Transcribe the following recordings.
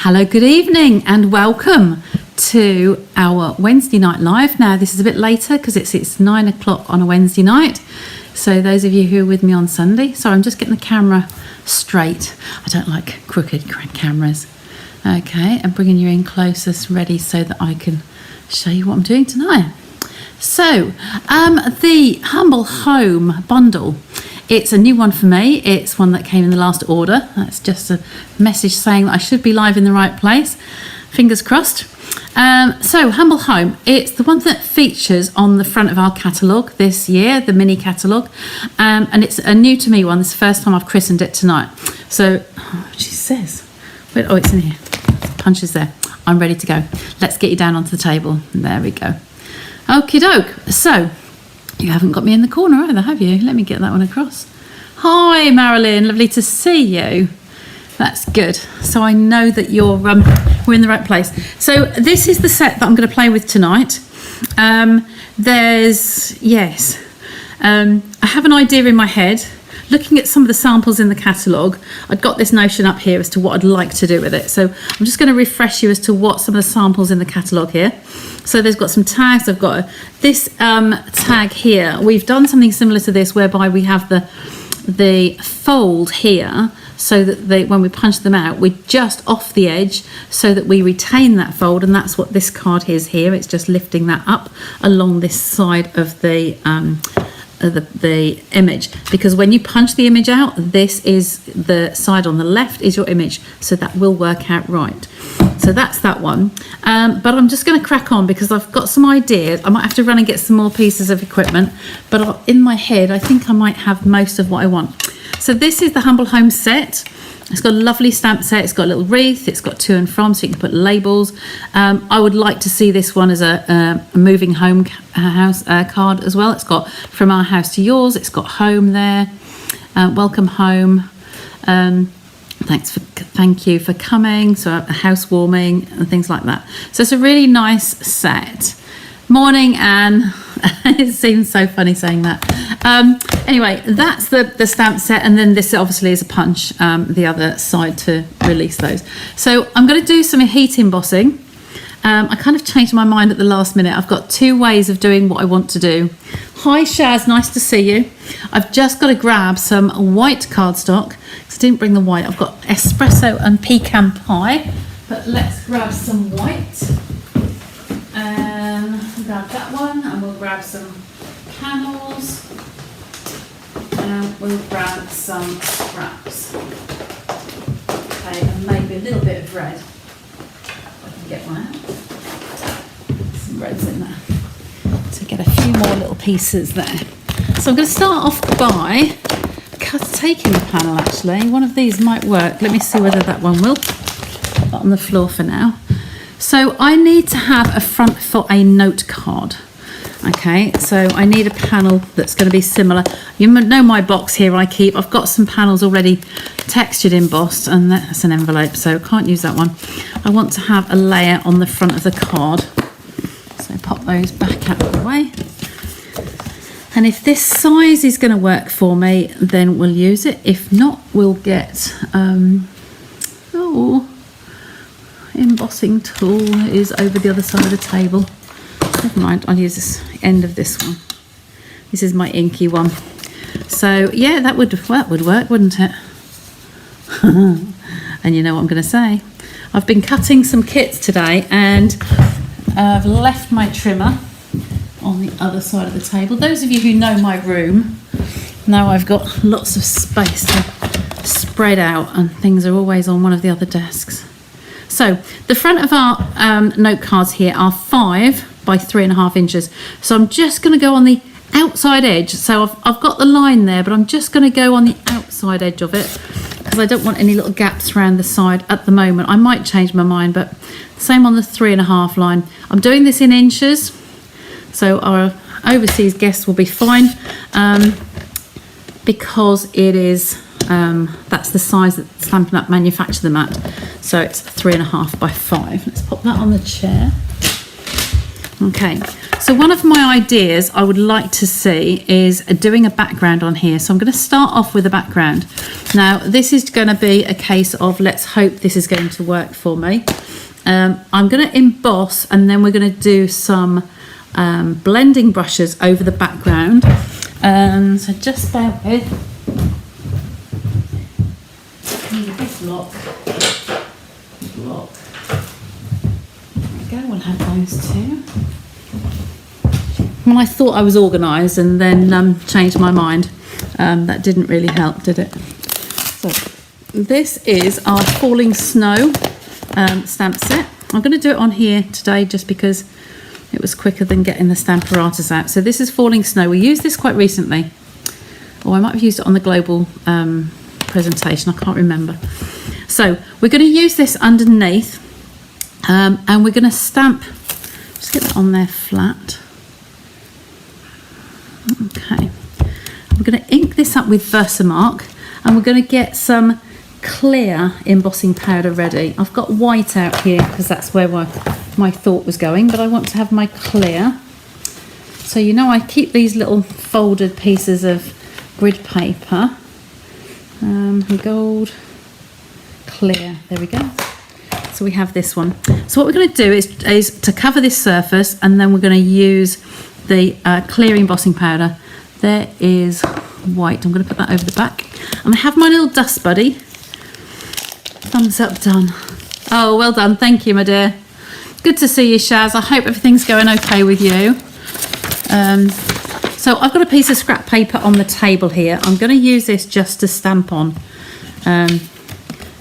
Hello, good evening and welcome to our Wednesday night live. Now this is a bit later because it's 9 o'clock on a Wednesday night. So those of you who are with me on Sunday, sorry, I'm just getting the camera straight. I don't like crooked cameras. Okay, and bringing you in closest ready so that I can show you what I'm doing tonight. So the Humble Home bundle, it's a new one for me. It's one that came in the last order. That's just a message saying that I should be live in the right place. Fingers crossed. So Humble Home, it's the one that features on the front of our catalogue this year, the mini catalogue. And it's a new to me one. This is the first time I've christened it tonight. So, she says, wait, oh, it's in here. Punches there. I'm ready to go. Let's get you down onto the table. There we go. Okie doke. So, you haven't got me in the corner either, have you? Let me get that one across. Hi, Marilyn. Lovely to see you. That's good. So I know that you're we're in the right place. So this is the set that I'm going to play with tonight. I have an idea in my head. Looking at some of the samples in the catalogue, I'd got this notion up here as to what I'd like to do with it. So I'm just going to refresh you as to what some of the samples in the catalogue here. So there's got some tags. I've got this tag here. We've done something similar to this whereby we have the fold here so that when we punch them out, we're just off the edge so that we retain that fold, and that's what this card is here. It's just lifting that up along this side of the image, because when you punch the image out, this is the side on the left is your image, so that will work out right. So that's that one, but I'm just going to crack on because I've got some ideas. I might have to run and get some more pieces of equipment, but in my head I think I might have most of what I want. So this is the Humble Home set. It's got a lovely stamp set. It's got a little wreath. It's got to and from, so you can put labels. I would like to see this one as a moving home house card as well. It's got from our house to yours. It's got home there. Welcome home. Thank you for coming. So a housewarming and things like that. So it's a really nice set. Morning, Anne. It seems so funny saying that. Anyway, that's the stamp set, and then this obviously is a punch, the other side to release those. So I'm going to do some heat embossing. I kind of changed my mind at the last minute. I've got two ways of doing what I want to do. Hi Shaz, nice to see you. I've just got to grab some white cardstock because I didn't bring the white. I've got espresso and pecan pie, but let's grab some white. Grab that one, and we'll grab some panels, and we'll grab some scraps. Okay, and maybe a little bit of red. If I can get one out. Some reds in there to get a few more little pieces there. So I'm going to start off by taking the panel. Actually, one of these might work. Let me see whether that one will. Not on the floor for now. So I need to have a front for a note card. Okay, so I need a panel that's going to be similar. You know my box here I've got some panels already textured embossed, and that's an envelope, so can't use that one. I want to have a layer on the front of the card. So pop those back out of the way. And if this size is going to work for me, then we'll use it. If not, we'll get, embossing tool is over the other side of the table. Never mind, I'll use this end of this one. This is my inky one. So yeah, that would work, wouldn't it? And you know what I'm going to say? I've been cutting some kits today, and I've left my trimmer on the other side of the table. Those of you who know my room know I've got lots of space to spread out, and things are always on one of the other desks. So the front of our note cards here are 5 by 3.5 inches. So I'm just going to go on the outside edge. So I've got the line there, but I'm just going to go on the outside edge of it because I don't want any little gaps around the side at the moment. I might change my mind, but same on the 3.5 line. I'm doing this in inches, so our overseas guests will be fine because it is that's the size that Stampin Up manufacture them at. So it's 3.5 by 5. Let's pop that on the chair. Okay, so one of my ideas I would like to see is doing a background on here. So I'm going to start off with a background. Now, this is going to be a case of let's hope this is going to work for me. I'm going to emboss, and then we're going to do some blending brushes over the background. So just bear with. Need a big block. There we go, we'll have those two. Well, I thought I was organised and then changed my mind. That didn't really help, did it? So this is our falling snow stamp set. I'm going to do it on here today just because it was quicker than getting the Stamparatus out. So this is falling snow. We used this quite recently. Or I might have used it on the global presentation. I can't remember. So we're going to use this underneath and we're going to stamp. Just get that on there flat. Okay, we're going to ink this up with Versamark and we're going to get some clear embossing powder ready. I've got white out here because that's where my thought was going, but I want to have my clear. So you know I keep these little folded pieces of grid paper, gold, clear, there we go. So we have this one. So what we're going to do is to cover this surface, and then we're going to use the clear embossing powder. There is white. I'm going to put that over the back. I'm going to have my little dust buddy. Thumbs up, done. Oh, well done. Thank you, my dear. Good to see you, Shaz. I hope everything's going okay with you. So I've got a piece of scrap paper on the table here. I'm going to use this just to stamp on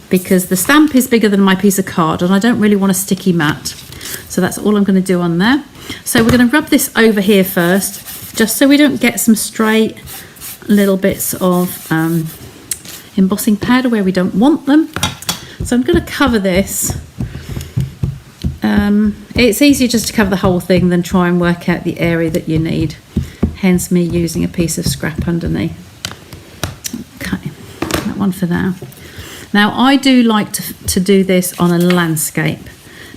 because the stamp is bigger than my piece of card and I don't really want a sticky mat. So that's all I'm going to do on there. So we're going to rub this over here first, just so we don't get some straight little bits of embossing powder where we don't want them. So I'm going to cover this. It's easier just to cover the whole thing than try and work out the area that you need. Hence me using a piece of scrap underneath. Okay, that one for now. Now I do like to do this on a landscape.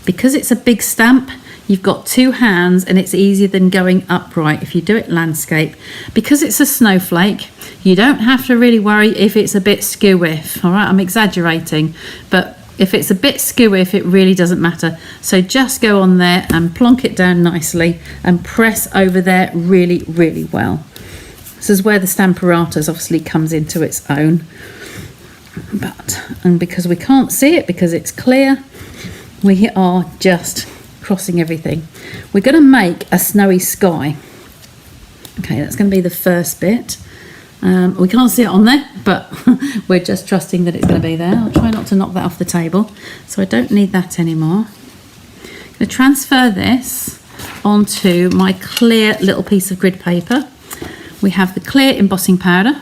Because it's a big stamp, you've got two hands and it's easier than going upright if you do it landscape. Because it's a snowflake, you don't have to really worry if it's a bit skew-if. All right, I'm exaggerating, but if it's a bit skew-if, it really doesn't matter. So just go on there and plonk it down nicely and press over there really, really well. This is where the Stamparatus obviously comes into its own. And because we can't see it because it's clear, we are just crossing everything. We're going to make a snowy sky. Okay, that's going to be the first bit. We can't see it on there, but we're just trusting that it's going to be there. I'll try not to knock that off the table, so I don't need that anymore. I'm going to transfer this onto my clear little piece of grid paper. We have the clear embossing powder.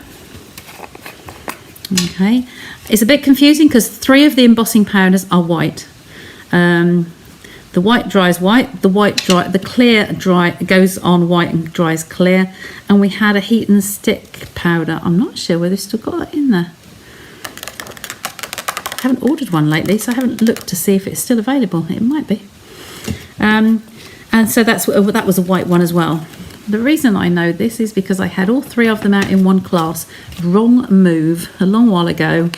Okay, it's a bit confusing because 3 of the embossing powders are white. The white dries white, the clear goes on white and dries clear, and we had a heat and stick powder. I'm not sure whether it's still got it in there. I haven't ordered one lately, so I haven't looked to see if it's still available. It might be. And so that was a white one as well. The reason I know this is because I had all 3 of them out in one class. Wrong move a long while ago,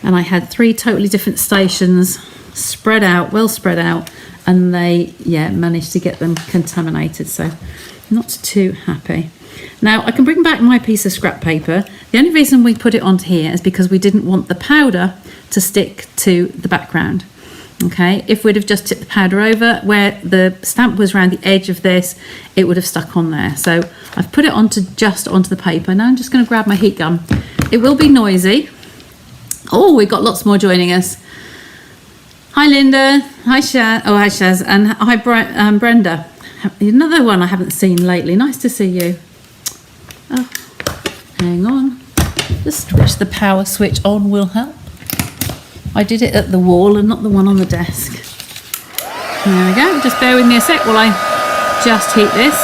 and I had 3 totally different stations spread out, well spread out, and they managed to get them contaminated, so not too happy. Now I can bring back my piece of scrap paper. The only reason we put it onto here is because we didn't want the powder to stick to the background. Okay, if we'd have just tipped the powder over where the stamp was around the edge of this, it would have stuck on there. So I've put it onto the paper. Now I'm just going to grab my heat gun. It will be noisy. Oh, we've got lots more joining us. Hi Linda, hi Shaz, oh hi Shaz, and hi Brenda. Another one I haven't seen lately. Nice to see you. Oh, hang on. Just switch the power switch on will help. I did it at the wall and not the one on the desk. There we go. Just bear with me a sec while I just heat this.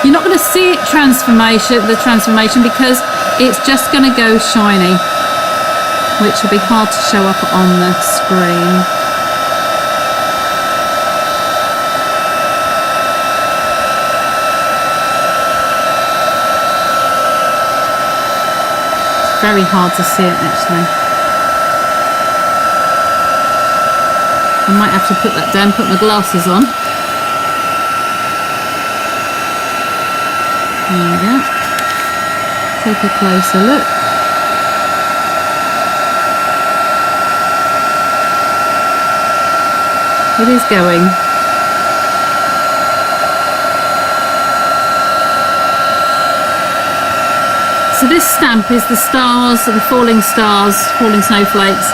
You're not going to see it the transformation because it's just going to go shiny, which will be hard to show up on the screen. very hard to see it actually. I might have to put that down, put my glasses on. There we go. Take a closer look. It is going. So this stamp is the stars, the falling stars, falling snowflakes.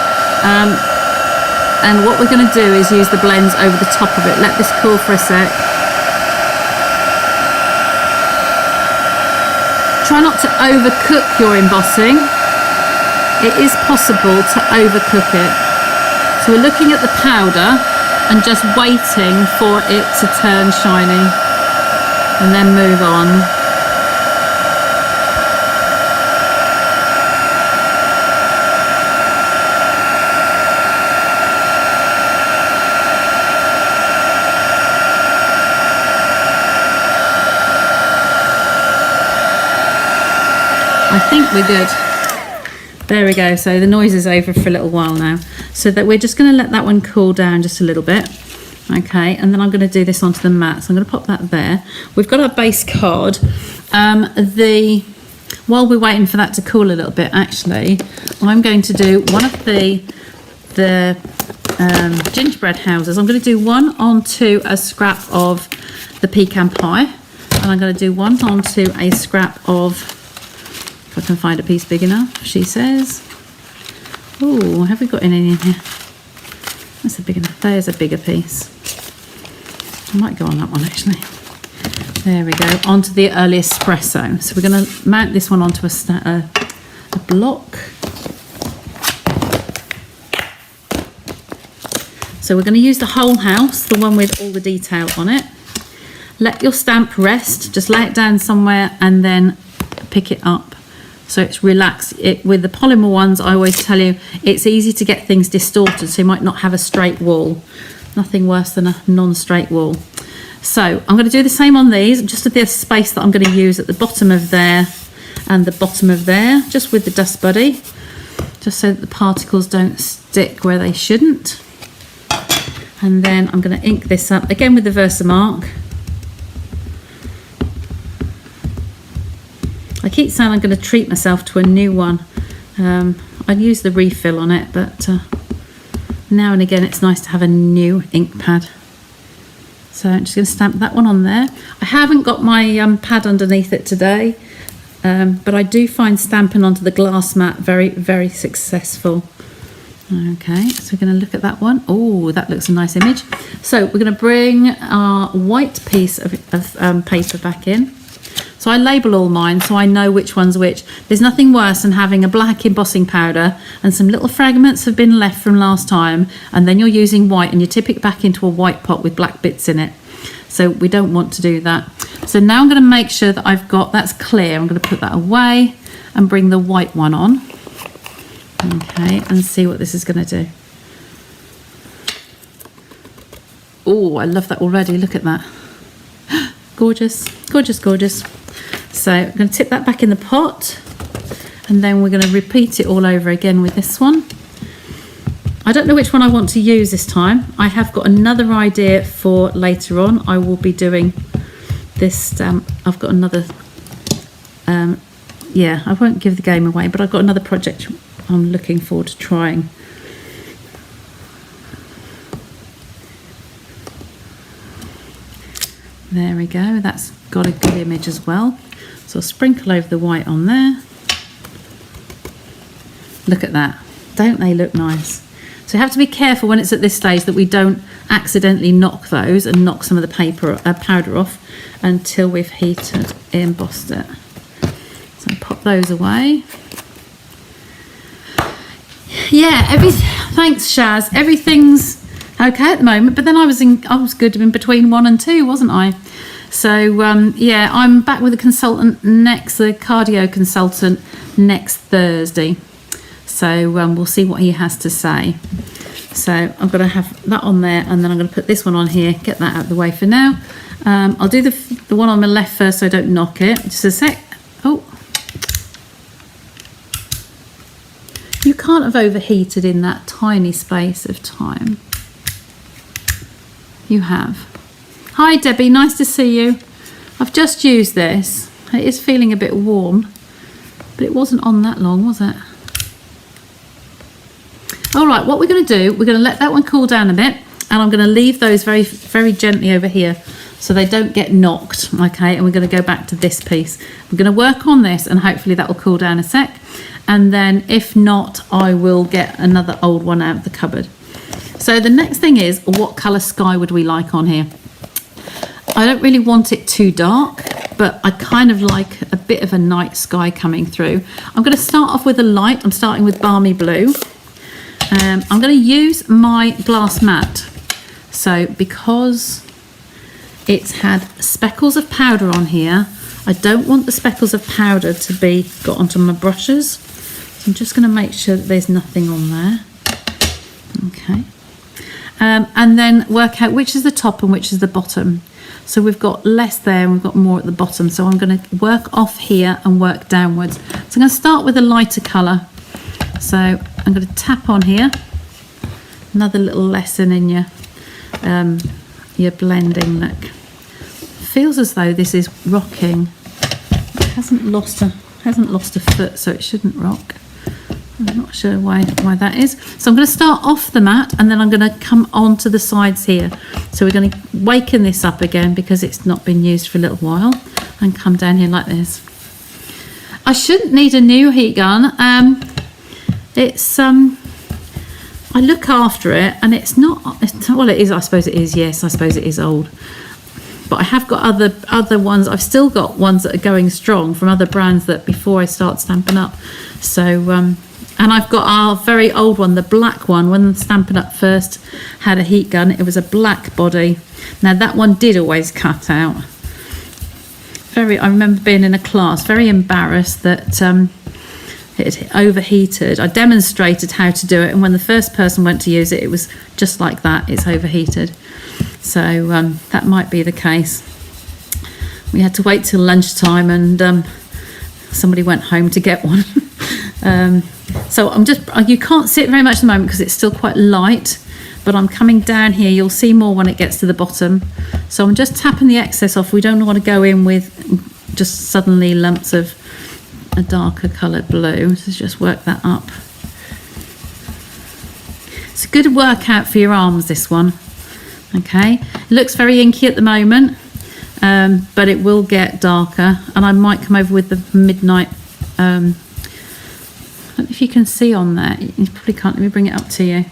And what we're going to do is use the blends over the top of it. Let this cool for a sec. Try not to overcook your embossing. It is possible to overcook it. So we're looking at the powder and just waiting for it to turn shiny and then move on. I think we're good. There we go. So the noise is over for a little while now. So that we're just going to let that one cool down just a little bit. Okay, and then I'm going to do this onto the mat. So I'm going to pop that there. We've got our base card. While we're waiting for that to cool a little bit, actually, I'm going to do one of the gingerbread houses. I'm going to do one onto a scrap of the pecan pie, and I'm going to do one onto a scrap of, if I can find a piece big enough, she says. Oh, have we got any in here? That's a big enough. There's a bigger piece. I might go on that one actually. There we go. Onto the early espresso. So we're going to mount this one onto a block. So we're going to use the whole house, the one with all the detail on it. Let your stamp rest. Just lay it down somewhere and then pick it up. So it's relaxed. With the polymer ones, I always tell you, it's easy to get things distorted, so you might not have a straight wall. Nothing worse than a non-straight wall. So I'm going to do the same on these, just at the space that I'm going to use at the bottom of there and the bottom of there, just with the Dust Buddy, just so that the particles don't stick where they shouldn't. And then I'm going to ink this up, again with the Versamark. I keep saying I'm going to treat myself to a new one. I'd use the refill on it, but now and again it's nice to have a new ink pad. So I'm just going to stamp that one on there. I haven't got my pad underneath it today, but I do find stamping onto the glass mat very, very successful. Okay, so we're going to look at that one. Oh, that looks a nice image. So we're going to bring our white piece of paper back in. So I label all mine so I know which one's which. There's nothing worse than having a black embossing powder and some little fragments have been left from last time, and then you're using white and you tip it back into a white pot with black bits in it. So we don't want to do that. So now I'm going to make sure that I've got, that's clear. I'm going to put that away and bring the white one on. Okay, and see what this is going to do. Oh, I love that already. Look at that. Gorgeous, gorgeous, gorgeous. So I'm going to tip that back in the pot, and then we're going to repeat it all over again with this one. I don't know which one I want to use this time. I have got another idea for later on. I will be doing this stamp. I've got another, yeah, I won't give the game away, but I've got another project I'm looking forward to trying. There we go, that's got a good image as well. So I'll sprinkle over the white on there. Look at that, don't they look nice? So you have to be careful when it's at this stage that we don't accidentally knock those and knock some of the paper powder off until we've heated embossed it. So pop those away. Yeah, thanks Shaz, everything's okay at the moment, but then I was good in between 1 and 2, wasn't I? So yeah, I'm back with the consultant the cardio consultant next Thursday. So we'll see what he has to say. So I'm going to have that on there, and then I'm going to put this one on here, get that out of the way for now. I'll do the one on my left first so I don't knock it. Just a sec. Oh. can't have overheated in that tiny space of time. You have. Hi Debbie, nice to see you. I've just used this. It is feeling a bit warm, but it wasn't on that long, was it? All right, what we're going to do, we're going to let that one cool down a bit, and I'm going to leave those very, very gently over here so they don't get knocked, okay? And we're going to go back to this piece. We're going to work on this, and hopefully that will cool down a sec. And then if not, I will get another old one out of the cupboard. So the next thing is, what colour sky would we like on here? I don't really want it too dark, but I kind of like a bit of a night sky coming through. I'm going to start off with a light. I'm starting with balmy blue. I'm going to use my glass mat. So because it's had speckles of powder on here, I don't want the speckles of powder to be got onto my brushes. So I'm just going to make sure that there's nothing on there. Okay. And then work out which is the top and which is the bottom. So we've got less there and we've got more at the bottom. So I'm going to work off here and work downwards. So I'm going to start with a lighter colour. So I'm going to tap on here. Another little lesson in your blending look. Feels as though this is rocking. It hasn't lost a foot, so it shouldn't rock. I'm not sure why that is. So I'm going to start off the mat and then I'm going to come on to the sides here. So we're going to waken this up again because it's not been used for a little while, and come down here like this. I shouldn't need a new heat gun. I look after it and it's not, well it is, I suppose it is, yes, I suppose it is old. But I have got other ones. I've still got ones that are going strong from other brands that before I start Stampin' Up. So, and I've got our very old one, the black one. When Stampin' Up first had a heat gun, it was a black body. Now that one did always cut out. I remember being in a class, very embarrassed that it overheated. I demonstrated how to do it, and when the first person went to use it, it was just like that, it's overheated. So that might be the case. We had to wait till lunchtime, and somebody went home to get one. So you can't see it very much at the moment because it's still quite light, but I'm coming down here. You'll see more when it gets to the bottom. So I'm just tapping the excess off. We don't want to go in with just suddenly lumps of a darker coloured blue. So just work that up. It's a good workout for your arms, this one. Okay, it looks very inky at the moment, but it will get darker, and I might come over with the midnight. I don't know if you can see on there. You probably can't. Let me bring it up to you.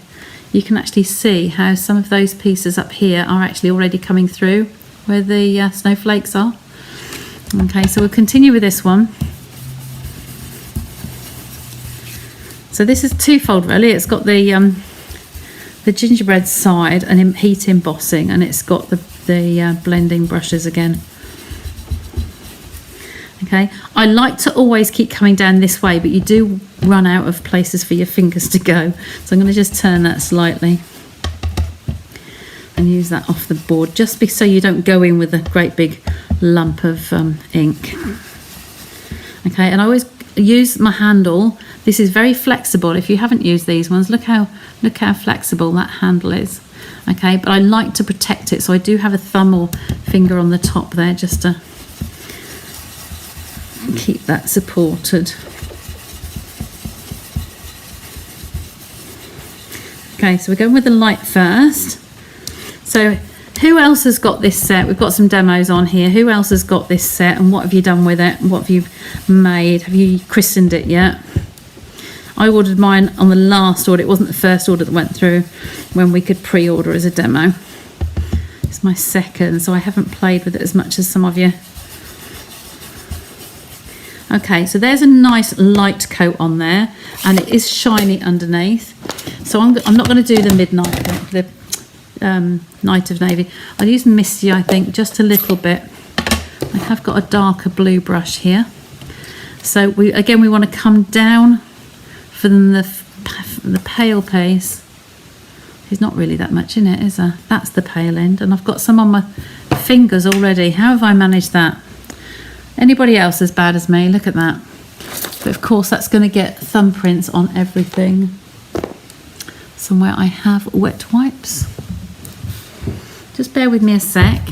You can actually see how some of those pieces up here are actually already coming through where the snowflakes are. Okay, so we'll continue with this one. So this is twofold really. It's got the gingerbread side and heat embossing, and it's got the blending brushes again. Okay, I like to always keep coming down this way, but you do run out of places for your fingers to go. So I'm going to just turn that slightly and use that off the board, just so you don't go in with a great big lump of ink. Okay, and I always use my handle. This is very flexible. If you haven't used these ones, look how flexible that handle is. Okay, but I like to protect it, so I do have a thumb or finger on the top there just to keep that supported. Okay, so we're going with the light first. So who else has got this set? We've got some demos on here. Who else has got this set, and what have you done with it? What have you made? Have you christened it yet? I ordered mine on the last order. It wasn't the first order that went through when we could pre-order as a demo. It's my second, so I haven't played with it as much as some of you. Okay, so there's a nice light coat on there, and it is shiny underneath. So I'm not going to do the midnight coat, the Night of Navy. I'll use Misty, I think, just a little bit. I have got a darker blue brush here. So we want to come down from the pale piece. There's not really that much in it, is there? That's the pale end, and I've got some on my fingers already. How have I managed that? Anybody else as bad as me? Look at that. But of course that's going to get thumbprints on everything. Somewhere I have wet wipes. Just bear with me a sec.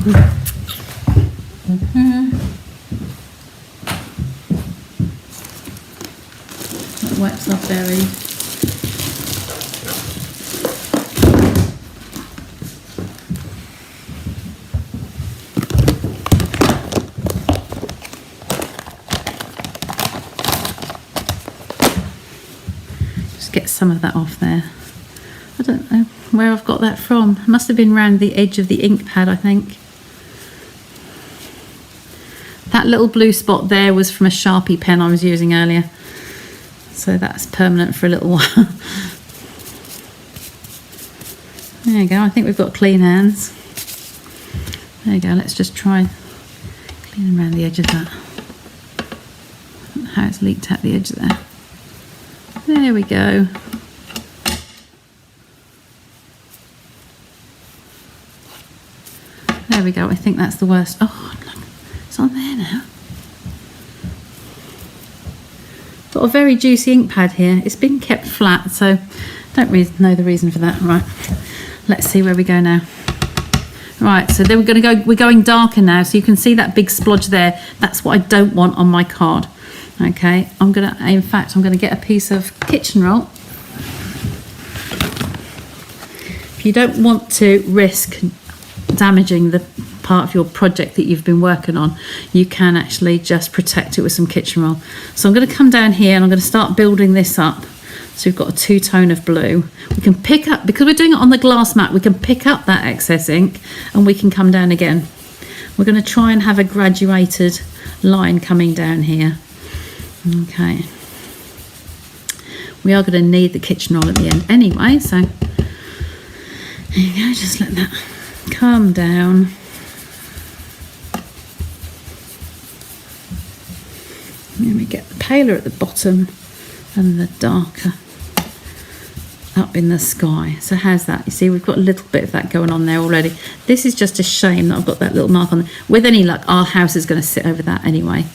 Wet wipes are buried. Get some of that off there. I don't know where I've got that from. It must have been around the edge of the ink pad, I think. That little blue spot there was from a Sharpie pen I was using earlier. So that's permanent for a little while. There you go, I think we've got clean hands. There you go, let's just try cleaning around the edge of that. I don't know how it's leaked out the edge there. There we go. There we go. I think that's the worst. Oh, look, it's on there now. Got a very juicy ink pad here. It's been kept flat, so don't really know the reason for that. Right, let's see where we go now. Right, so then we're going darker now, so you can see that big splodge there. That's what I don't want on my card. Okay, I'm gonna get a piece of kitchen roll. If you don't want to risk damaging the part of your project that you've been working on, you can actually just protect it with some kitchen roll. So I'm going to come down here and I'm going to start building this up. So we've got a two-tone of blue. We can pick up, because we're doing it on the glass mat, we can pick up that excess ink and we can come down again. We're going to try and have a graduated line coming down here. Okay, we are going to need the kitchen roll at the end anyway, so there you go, just let that come down. Then we get the paler at the bottom and the darker up in the sky. So how's that? You see, we've got a little bit of that going on there already. This is just a shame that I've got that little mark on there. With any luck, our house is going to sit over that anyway.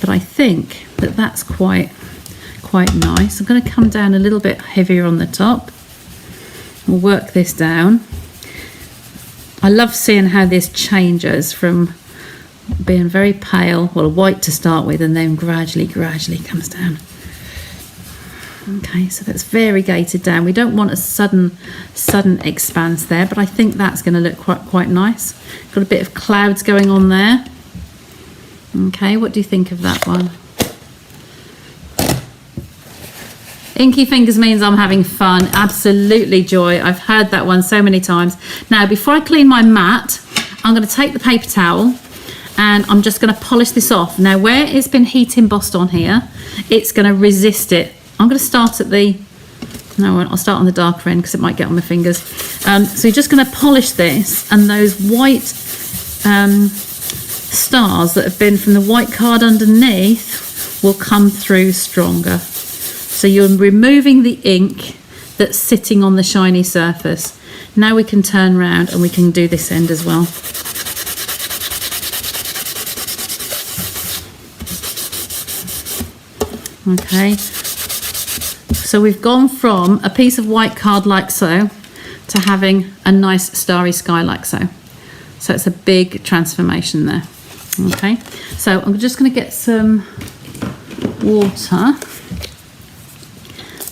But I think that that's quite nice. I'm going to come down a little bit heavier on the top. We'll work this down. I love seeing how this changes from being very pale, well, white to start with, and then gradually comes down. Okay, so that's variegated down. We don't want a sudden expanse there, but I think that's going to look quite nice. Got a bit of clouds going on there. Okay, what do you think of that one? Inky fingers means I'm having fun. Absolutely joy. I've heard that one so many times. Now, before I clean my mat, I'm going to take the paper towel and I'm just going to polish this off. Now, where it's been heat embossed on here, it's going to resist it. I'm going to start at the... No, I'll start on the darker end because it might get on my fingers. So you're just going to polish this, and those white... stars that have been from the white card underneath will come through stronger. So you're removing the ink that's sitting on the shiny surface. Now we can turn around and we can do this end as well. Okay, so we've gone from a piece of white card like so to having a nice starry sky like so. So it's a big transformation there. Okay, so I'm just going to get some water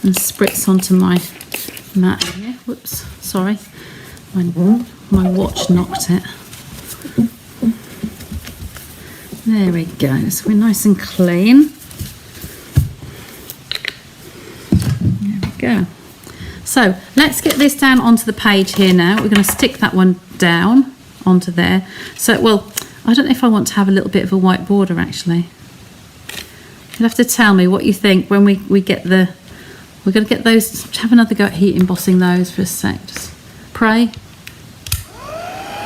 and spritz onto my mat here. Whoops, sorry, my watch knocked it. There we go, so we're nice and clean. There we go. So let's get this down onto the page here now. We're going to stick that one down onto there. So, well, I don't know if I want to have a little bit of a white border actually. You'll have to tell me what you think when we get the... We're going to get those... Have another go at heat embossing those for a sec. Just pray.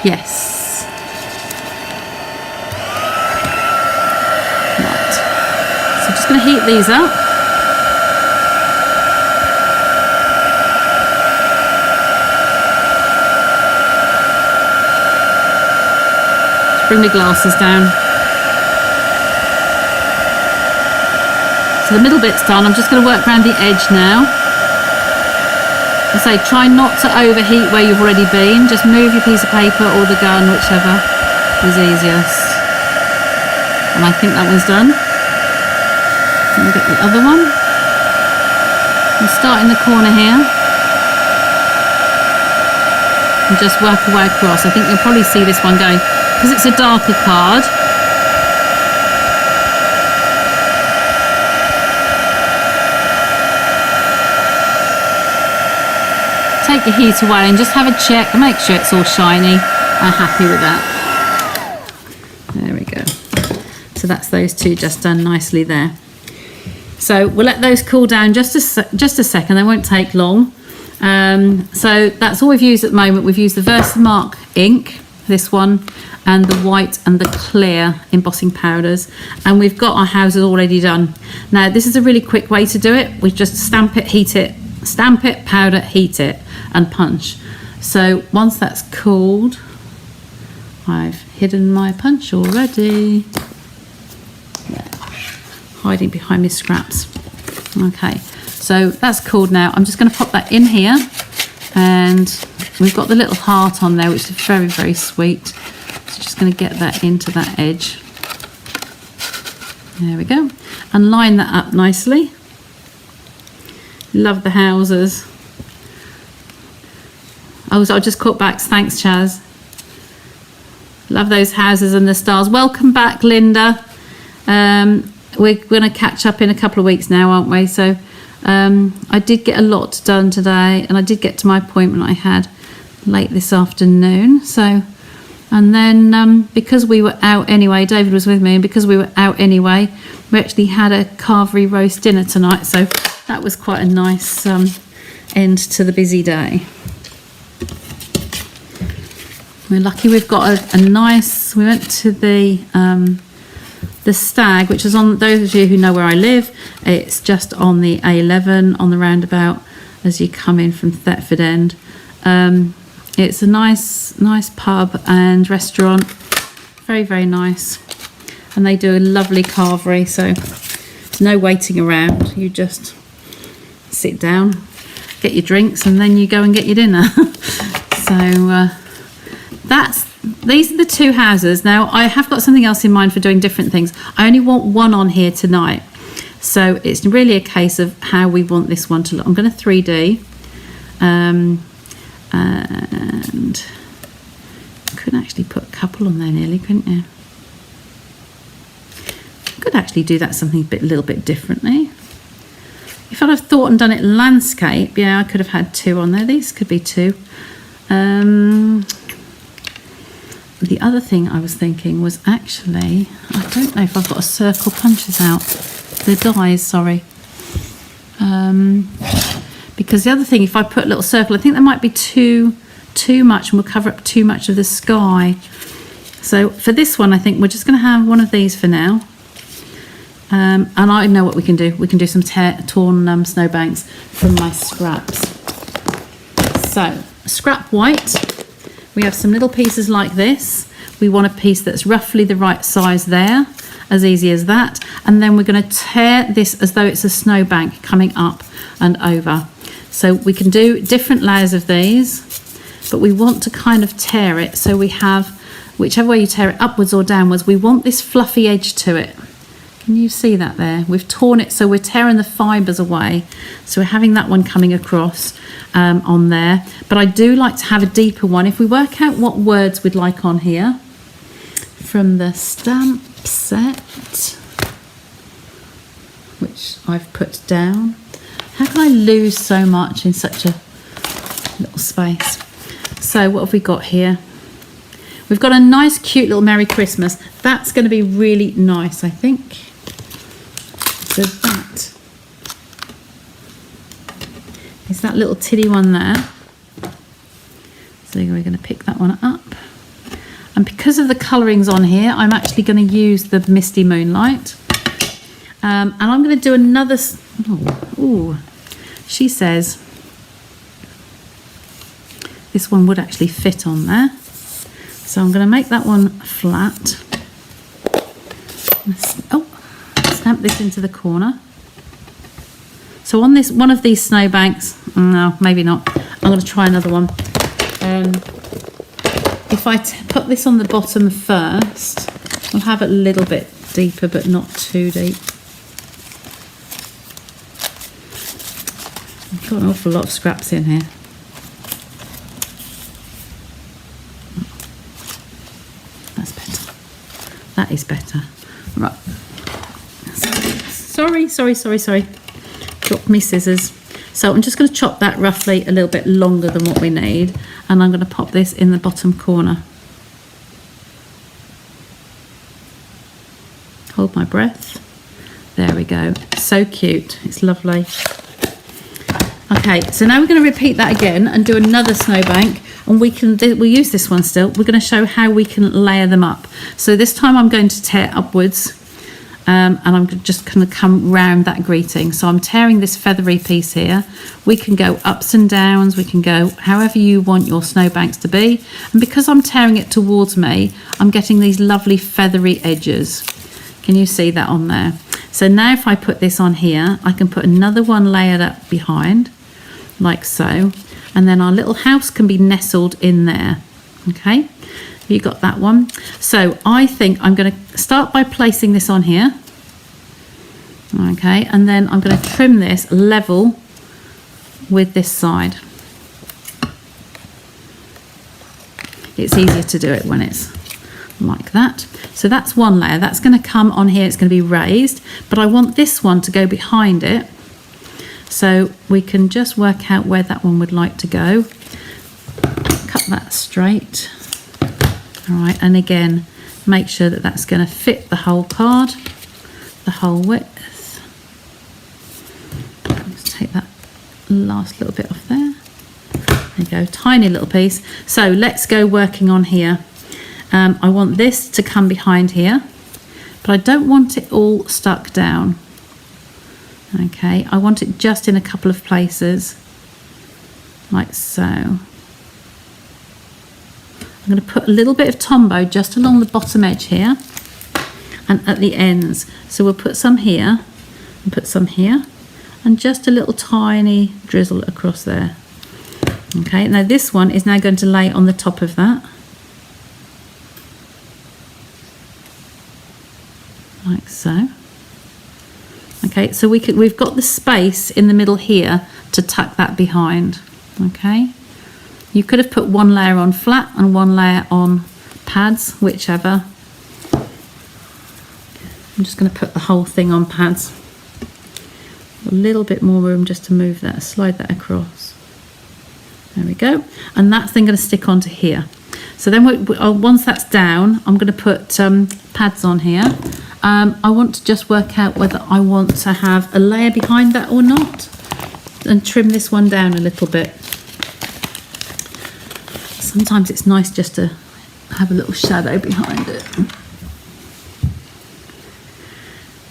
Yes. Right. So I'm just going to heat these up. Bring my glasses down. So so the middle bit's done. I'm just going to work around the edge now. I say try not to overheat where you've already been. Just move your piece of paper or the gun, whichever is easiest. And I think that one's done. Let me get the other one. And start in the corner here. And just work away across. I think you'll probably see this one going, because it's a darker card. Take your heat away and just have a check and make sure it's all shiny. I'm happy with that. There we go. So that's those two just done nicely there. So we'll let those cool down just a second. They won't take long. So that's all we've used at the moment. We've used the Versamark ink, this one, and the white and the clear embossing powders, and we've got our houses already done. Now this is a really quick way to do it. We just stamp it, heat it, stamp it, powder, heat it, and punch. So once that's cooled, I've hidden my punch already. There. Hiding behind my scraps. Okay, so that's cooled now. I'm just going to pop that in here, and we've got the little heart on there, which is very, very sweet. So just going to get that into that edge. There we go, and line that up nicely. Love the houses. Oh, so I just caught back. Thanks, Chaz. Love those houses and the stars. Welcome back, Linda. We're going to catch up in a couple of weeks now, aren't we? So I did get a lot done today, and I did get to my appointment I had late this afternoon. So, and then because we were out anyway, David was with me, and because we were out anyway, we actually had a carvery roast dinner tonight. So that was quite a nice end to the busy day. We're lucky we've got a nice, we went to the Stag, which is on, those of you who know where I live, it's just on the A11 on the roundabout as you come in from Thetford End. It's a nice pub and restaurant, very, very nice. And they do a lovely carvery, so there's no waiting around. You just sit down, get your drinks, and then you go and get your dinner. So these are the two houses. Now I have got something else in mind for doing different things. I only want one on here tonight, so it's really a case of how we want this one to look. I'm going to 3D, and you could actually put a couple on there nearly, couldn't you? Could actually do that something a little bit differently. If I'd have thought and done it landscape, yeah, I could have had two on there. These could be two. The other thing I was thinking was actually, I don't know if I've got a circle punches out, the dies, sorry. Because the other thing, if I put a little circle, I think that might be too much, and we'll cover up too much of the sky. So for this one, I think we're just going to have one of these for now. And I know what we can do. We can do some torn snowbanks from my scraps. So scrap white. We have some little pieces like this. We want a piece that's roughly the right size there, as easy as that. And then we're going to tear this as though it's a snowbank coming up and over. So we can do different layers of these, but we want to kind of tear it so we have, whichever way you tear it, upwards or downwards, we want this fluffy edge to it. Can you see that there? We've torn it, so we're tearing the fibres away. So we're having that one coming across on there. But I do like to have a deeper one. If we work out what words we'd like on here from the stamp set, which I've put down. How can I lose so much in such a little space? So what have we got here? We've got a nice, cute little Merry Christmas. That's going to be really nice, I think. So that is that little tiddy one there. So we're going to pick that one up. And because of the colourings on here, I'm actually going to use the Misty Moonlight. And I'm going to do another... she says this one would actually fit on there. So I'm going to make that one flat. Stamp this into the corner. So on this one of these snowbanks, no, maybe not. I'm going to try another one. If I put this on the bottom first, I'll have it a little bit deeper, but not too deep. I've got an awful lot of scraps in here. That's better. That is better. Right. Sorry. Dropped me scissors. So I'm just going to chop that roughly a little bit longer than what we need, and I'm going to pop this in the bottom corner. Hold my breath. There we go. So cute. It's lovely. Okay, so now we're going to repeat that again and do another snowbank, and we'll use this one still. We're going to show how we can layer them up. So this time I'm going to tear upwards, and I'm just going to come round that greeting. So I'm tearing this feathery piece here. We can go ups and downs. We can go however you want your snowbanks to be. And because I'm tearing it towards me, I'm getting these lovely feathery edges. Can you see that on there? So now if I put this on here, I can put another one layered up behind, like so. And then our little house can be nestled in there. Okay, you got that one. So I think I'm going to start by placing this on here. Okay, and then I'm going to trim this level with this side. It's easier to do it when it's like that. So that's one layer. That's going to come on here. It's going to be raised, but I want this one to go behind it. So we can just work out where that one would like to go. Cut that straight. All right, and again, make sure that that's going to fit the whole card, the whole width. Let's take that last little bit off there. There you go, tiny little piece. So let's go working on here. I want this to come behind here, but I don't want it all stuck down. Okay, I want it just in a couple of places, like so. I'm going to put a little bit of Tombow just along the bottom edge here and at the ends. So we'll put some here and put some here and just a little tiny drizzle across there. Okay, now this one is now going to lay on the top of that. Like so. Okay, so we've got the space in the middle here to tuck that behind. Okay, you could have put one layer on flat and one layer on pads, whichever. I'm just going to put the whole thing on pads. A little bit more room just to move that, slide that across. There we go, and that's then going to stick onto here. So then once that's down, I'm going to put pads on here. I want to just work out whether I want to have a layer behind that or not, and trim this one down a little bit. Sometimes it's nice just to have a little shadow behind it.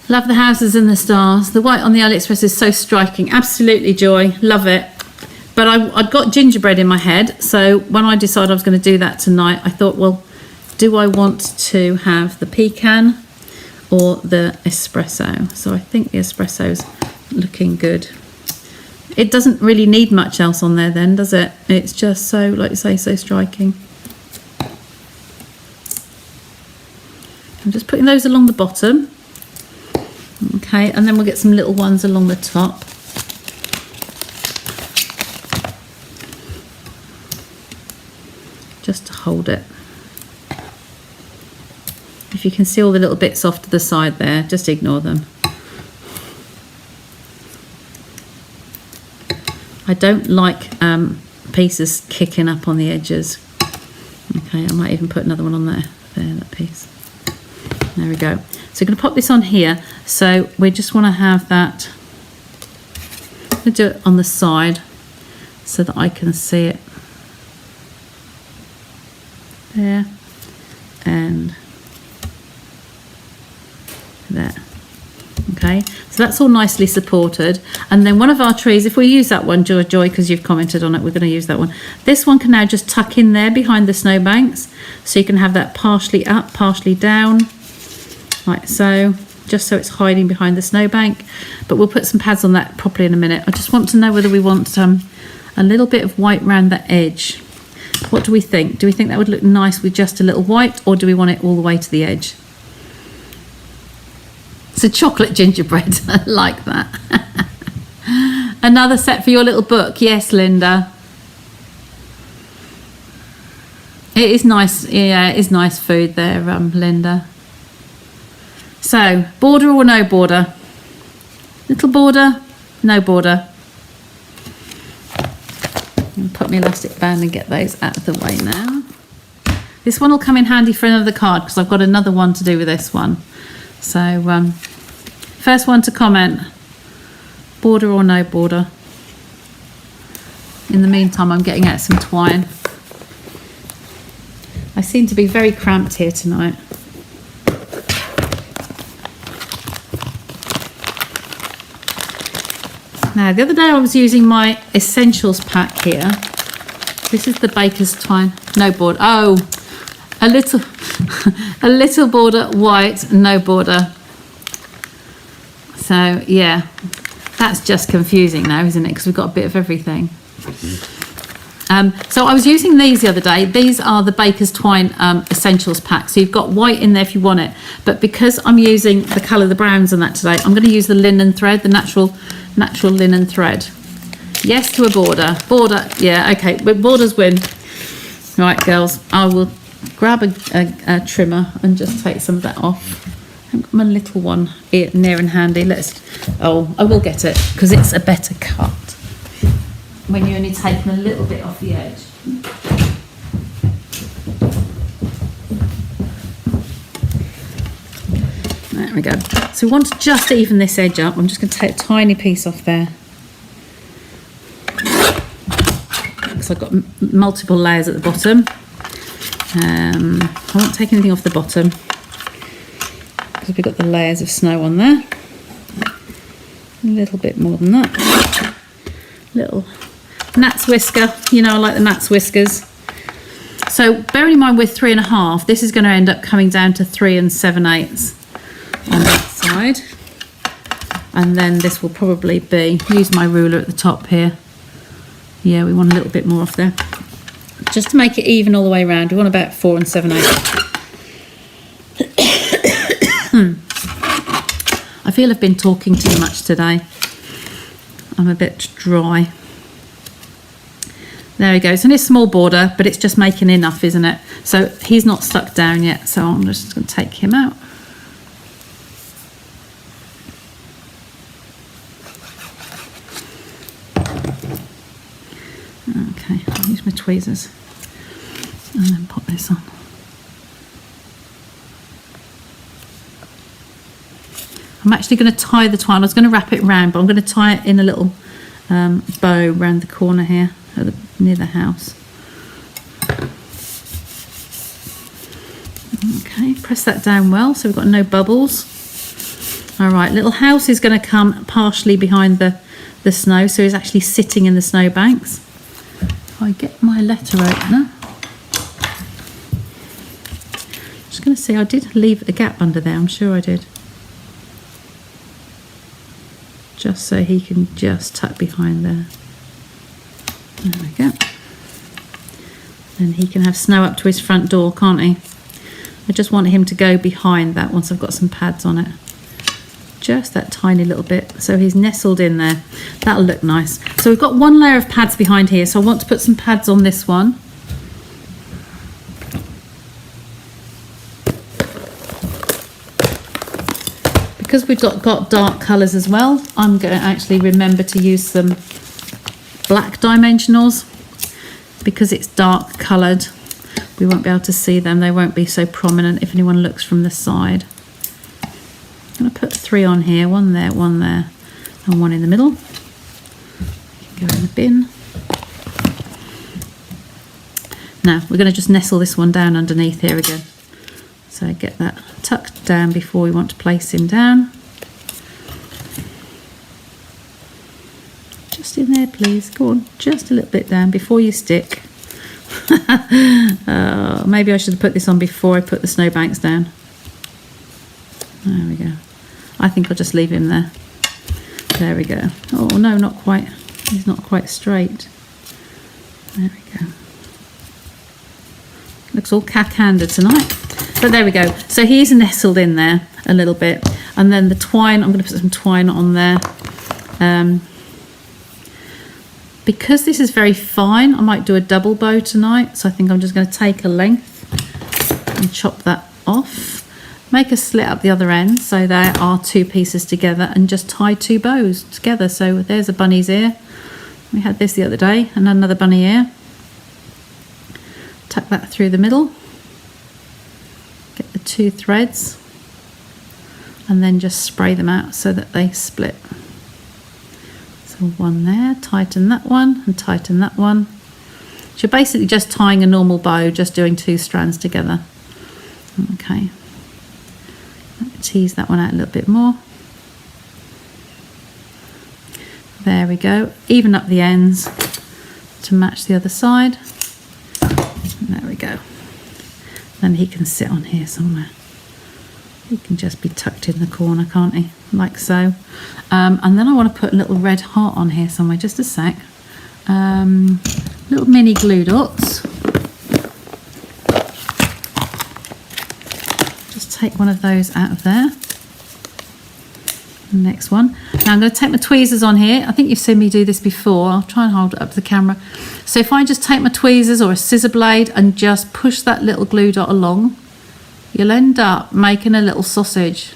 Love the houses and the stars. The white on the AliExpress is so striking. Absolutely, Joy. Love it. But I'd got gingerbread in my head, so when I decided I was going to do that tonight, I thought, well, do I want to have the pecan or the espresso? So I think the espresso's looking good. It doesn't really need much else on there then, does it? It's just so, like you say, so striking. I'm just putting those along the bottom. Okay, and then we'll get some little ones along the top. Just to hold it. If you can see all the little bits off to the side there, just ignore them. I don't like pieces kicking up on the edges. Okay, I might even put another one on there. There, that piece. There we go. So we're going to pop this on here. So we just want to have that. I'm going to do it on the side so that I can see it. There and there. Okay, so that's all nicely supported. And then one of our trees, if we use that one, Joy, because you've commented on it, we're going to use that one. This one can now just tuck in there behind the snowbanks, so you can have that partially up, partially down, like so. just so it's hiding behind the snowbank. But we'll put some pads on that properly in a minute. I just want to know whether we want a little bit of white around the edge. What do we think? Do we think that would look nice with just a little white, or do we want it all the way to the edge? It's a chocolate gingerbread. I like that. Another set for your little book. Yes, Linda. It is nice. Yeah, it is nice food there, Linda. So, border or no border? Little border, no border. I'll put my elastic band and get those out of the way now. This one will come in handy for another card because I've got another one to do with this one. So, first one to comment, border or no border. In the meantime, I'm getting out some twine. I seem to be very cramped here tonight. Now, the other day I was using my essentials pack here. This is the baker's twine, no border. Oh, a little, a little border white, no border. So yeah, that's just confusing now, isn't it? Because we've got a bit of everything. So I was using these the other day. These are the Baker's Twine Essentials pack. So you've got white in there if you want it. But because I'm using the colour of the browns on that today, I'm going to use the linen thread, the natural linen thread. Yes to a border. Border, yeah, okay. But borders win. Right, girls, I will grab a trimmer and just take some of that off. I've got my little one here, near and handy. I will get it because it's a better cut when you're only taking a little bit off the edge. There we go. So we want to just even this edge up. I'm just going to take a tiny piece off there. Because I've got multiple layers at the bottom. I won't take anything off the bottom because we've got the layers of snow on there. A little bit more than that. Little Nat's whisker, you know I like the Nat's whiskers. So bearing in mind we're 3.5, this is going to end up coming down to 3 7/8 on that side. And then this will probably be, use my ruler at the top here. Yeah, we want a little bit more off there. Just to make it even all the way around, we want about 4 7/8. I feel I've been talking too much today. I'm a bit dry. There we go. It's only a small border, but it's just making enough, isn't it? So he's not stuck down yet, so I'm just going to take him out. Okay, I'll use my tweezers and then pop this on. I'm actually going to tie the twine. I was going to wrap it round, but I'm going to tie it in a little bow around the corner here near the house. Okay, press that down well so we've got no bubbles. All right, little house is going to come partially behind the snow, so he's actually sitting in the snow banks. If I get my letter opener, just going to see, I did leave a gap under there, I'm sure I did. Just so he can just tuck behind there. There we go. Then he can have snow up to his front door, can't he? I just want him to go behind that once I've got some pads on it. Just that tiny little bit, so he's nestled in there. That'll look nice. So we've got one layer of pads behind here, so I want to put some pads on this one. Because we've got dark colours as well, I'm going to actually remember to use some black dimensionals. Because it's dark coloured, we won't be able to see them. They won't be so prominent if anyone looks from the side. I'm going to put 3 on here, one there, and one in the middle. Go in the bin. Now we're going to just nestle this one down underneath here again. So get that tucked down before we want to place him down. Just in there, please. Go on, just a little bit down before you stick. Maybe I should have put this on before I put the snowbanks down. There we go. I think I'll just leave him there. There we go. Oh no, not quite. He's not quite straight. There we go. Looks all cack-handed tonight. But there we go. So he's nestled in there a little bit. And then the twine, I'm going to put some twine on there. Because this is very fine, I might do a double bow tonight. So I think I'm just going to take a length and chop that off. Make a slit up the other end so there are two pieces together, and just tie two bows together. So there's a bunny's ear. We had this the other day, and another bunny ear. Tuck that through the middle. Get the two threads and then just spray them out so that they split. So one there, tighten that one and tighten that one. So you're basically just tying a normal bow, just doing two strands together. Okay. Tease that one out a little bit more. There we go. Even up the ends to match the other side. And there we go. Then he can sit on here somewhere. He can just be tucked in the corner, can't he? Like so. And then I want to put a little red heart on here somewhere. Just a sec. Little mini glue dots. Take one of those out of there. The next one. Now I'm going to take my tweezers on here. I think you've seen me do this before. I'll try and hold it up to the camera. So if I just take my tweezers or a scissor blade and just push that little glue dot along, you'll end up making a little sausage.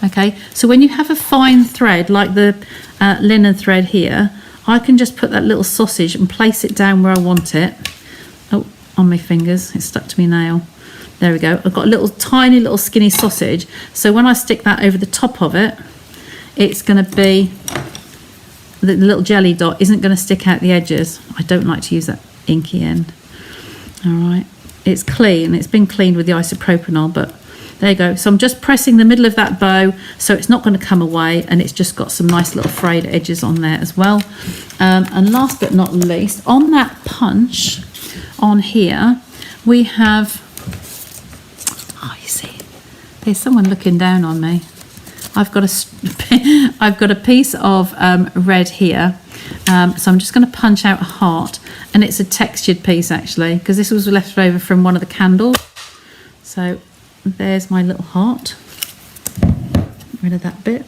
Okay, so when you have a fine thread like the linen thread here, I can just put that little sausage and place it down where I want it. Oh, on my fingers, it's stuck to my nail. There we go. I've got a little tiny little skinny sausage. So when I stick that over the top of it, it's going to be, the little jelly dot isn't going to stick out the edges. I don't like to use that inky end. All right. It's clean. It's been cleaned with the isopropanol, but there you go. So I'm just pressing the middle of that bow so it's not going to come away, and it's just got some nice little frayed edges on there as well. And last but not least, on that punch on here, we have, oh, you see, there's someone looking down on me. I've got a piece of red here, so I'm just going to punch out a heart, and it's a textured piece actually, because this was left over from one of the candles. So there's my little heart. Get rid of that bit.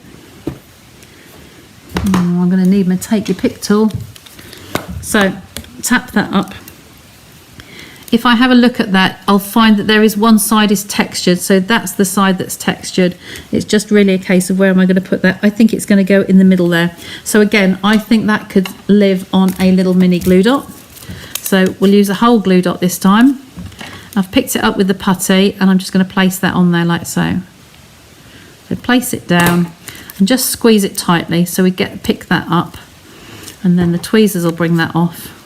I'm going to need my take your pick tool. So tap that up. If I have a look at that, I'll find that there is one side is textured, so that's the side that's textured. It's just really a case of where am I going to put that. I think it's going to go in the middle there. So again, I think that could live on a little mini glue dot. So we'll use a whole glue dot this time. I've picked it up with the putty, and I'm just going to place that on there like so. So place it down and just squeeze it tightly so we pick that up, and then the tweezers will bring that off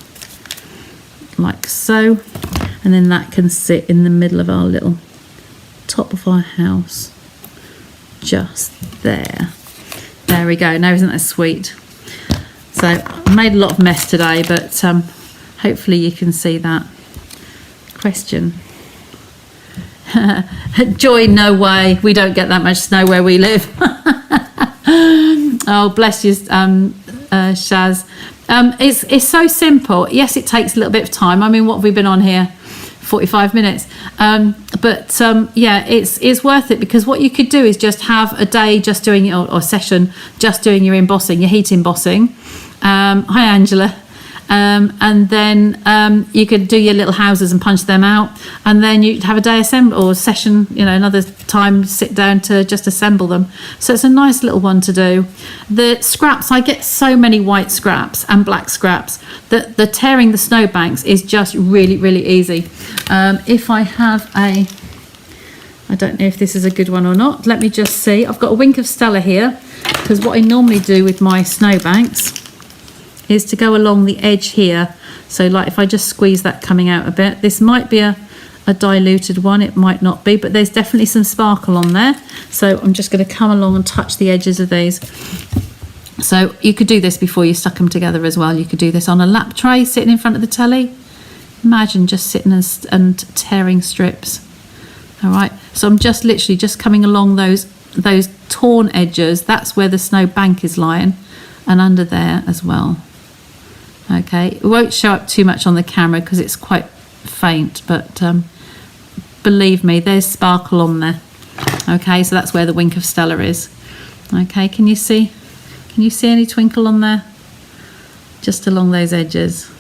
like so, and then that can sit in the middle of our little top of our house, just there. There we go. Now isn't that sweet? So I made a lot of mess today, but hopefully you can see that. Question. Joy, no way, we don't get that much snow where we live. Oh, bless you, Shaz. It's so simple. Yes, it takes a little bit of time. I mean, what have we been on here? 45 minutes. But yeah, it's worth it, because what you could do is just have a day just doing it, or session just doing your embossing, your heat embossing. Hi, Angela. And then you could do your little houses and punch them out, and then you'd have a day assemble or session, you know, another time sit down to just assemble them. So it's a nice little one to do. The scraps, I get so many white scraps and black scraps that the tearing the snowbanks is just really, really easy. If I have I don't know if this is a good one or not. Let me just see. I've got a wink of Stella here, because what I normally do with my snowbanks is to go along the edge here. So like if I just squeeze that coming out a bit, this might be a diluted one, it might not be, but there's definitely some sparkle on there. So I'm just going to come along and touch the edges of these. So you could do this before you stuck them together as well. You could do this on a lap tray sitting in front of the telly. Imagine just sitting and tearing strips. All right, so I'm just literally just coming along those torn edges, that's where the snow bank is lying, and under there as well. Okay, it won't show up too much on the camera because it's quite faint, but believe me, there's sparkle on there. Okay, so that's where the wink of Stella is. Okay, can you see any twinkle on there? Just along those edges,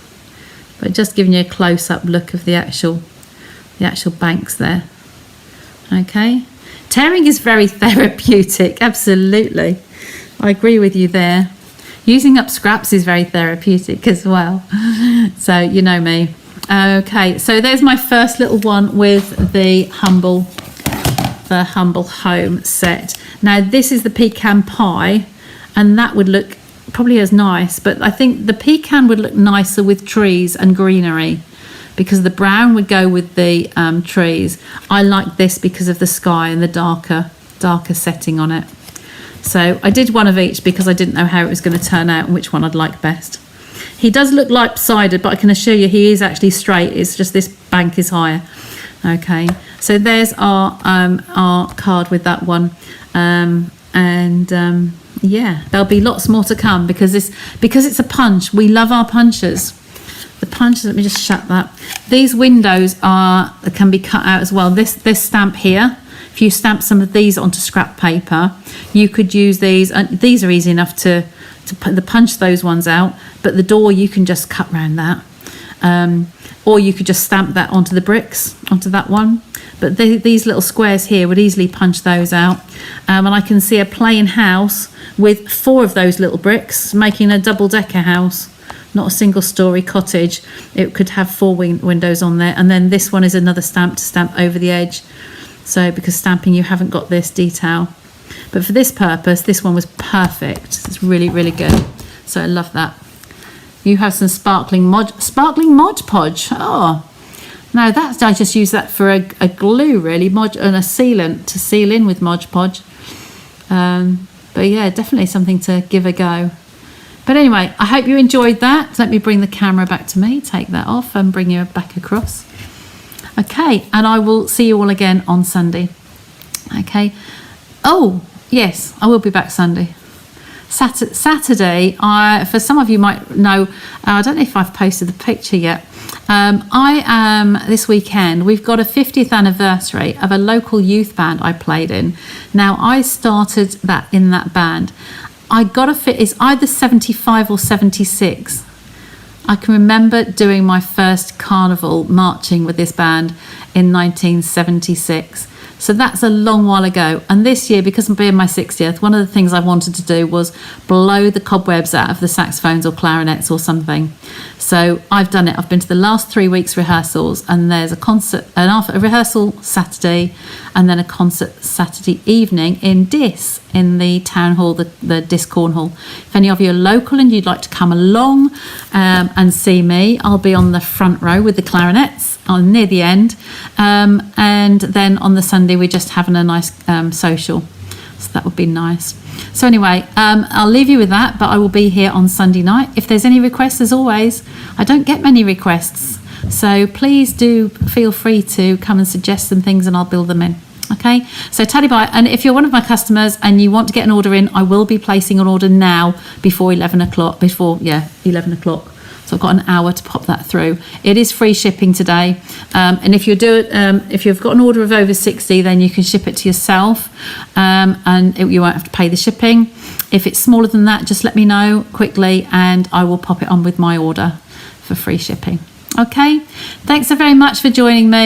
but just giving you a close-up look of the actual banks there. Okay, tearing is very therapeutic, absolutely. I agree with you there. Using up scraps is very therapeutic as well. So you know me. Okay, so there's my first little one with the humble home set. Now this is the pecan pie, and that would look probably as nice, but I think the pecan would look nicer with trees and greenery, because the brown would go with the trees. I like this because of the sky and the darker setting on it. So I did one of each because I didn't know how it was going to turn out and which one I'd like best. He does look lopsided, but I can assure you he is actually straight. It's just this bank is higher. Okay, so there's our card with that one. Yeah, there'll be lots more to come because it's a punch. We love our punches. The punches, let me just shut that. These windows can be cut out as well. This stamp here, if you stamp some of these onto scrap paper, you could use these. These are easy enough to punch those ones out, but the door you can just cut around that. Or you could just stamp that onto the bricks, onto that one. But these little squares here would easily punch those out. And I can see a plain house with 4 of those little bricks, making a double-decker house, not a single-story cottage. It could have 4 windows on there. And then this one is another stamp to stamp over the edge. So because stamping, you haven't got this detail. But for this purpose, this one was perfect. It's really, really good. So I love that. You have some sparkling Mod Podge. Oh, no, I just use that for a glue, really, and a sealant to seal in with Mod Podge. But yeah, definitely something to give a go. But anyway, I hope you enjoyed that. Let me bring the camera back to me, take that off and bring you back across. Okay, and I will see you all again on Sunday. Okay. Oh, yes, I will be back Sunday. Saturday, for some of you might know, I don't know if I've posted the picture yet. I am, this weekend, we've got a 50th anniversary of a local youth band I played in. Now, I started in that band. It's either 75 or 76. I can remember doing my first carnival marching with this band in 1976. So that's a long while ago. And this year, because I'm being my 60th, one of the things I wanted to do was blow the cobwebs out of the saxophones or clarinets or something. So I've done it. I've been to the last 3 weeks rehearsals, and there's a concert, a rehearsal Saturday, and then a concert Saturday evening in Dis, in the town hall, the Dis Cornhall. If any of you are local and you'd like to come along and see me, I'll be on the front row with the clarinets near the end. And then on the Sunday, we're just having a nice social. So that would be nice. So anyway, I'll leave you with that, but I will be here on Sunday night. If there's any requests, as always, I don't get many requests. So please do feel free to come and suggest some things and I'll build them in. Okay, so tally bye. And if you're one of my customers and you want to get an order in, I will be placing an order now before 11 o'clock. 11 o'clock. So I've got an hour to pop that through. It is free shipping today. And if if you've got an order of over 60, then you can ship it to yourself and you won't have to pay the shipping. If it's smaller than that, just let me know quickly and I will pop it on with my order for free shipping. Okay, thanks so very much for joining me.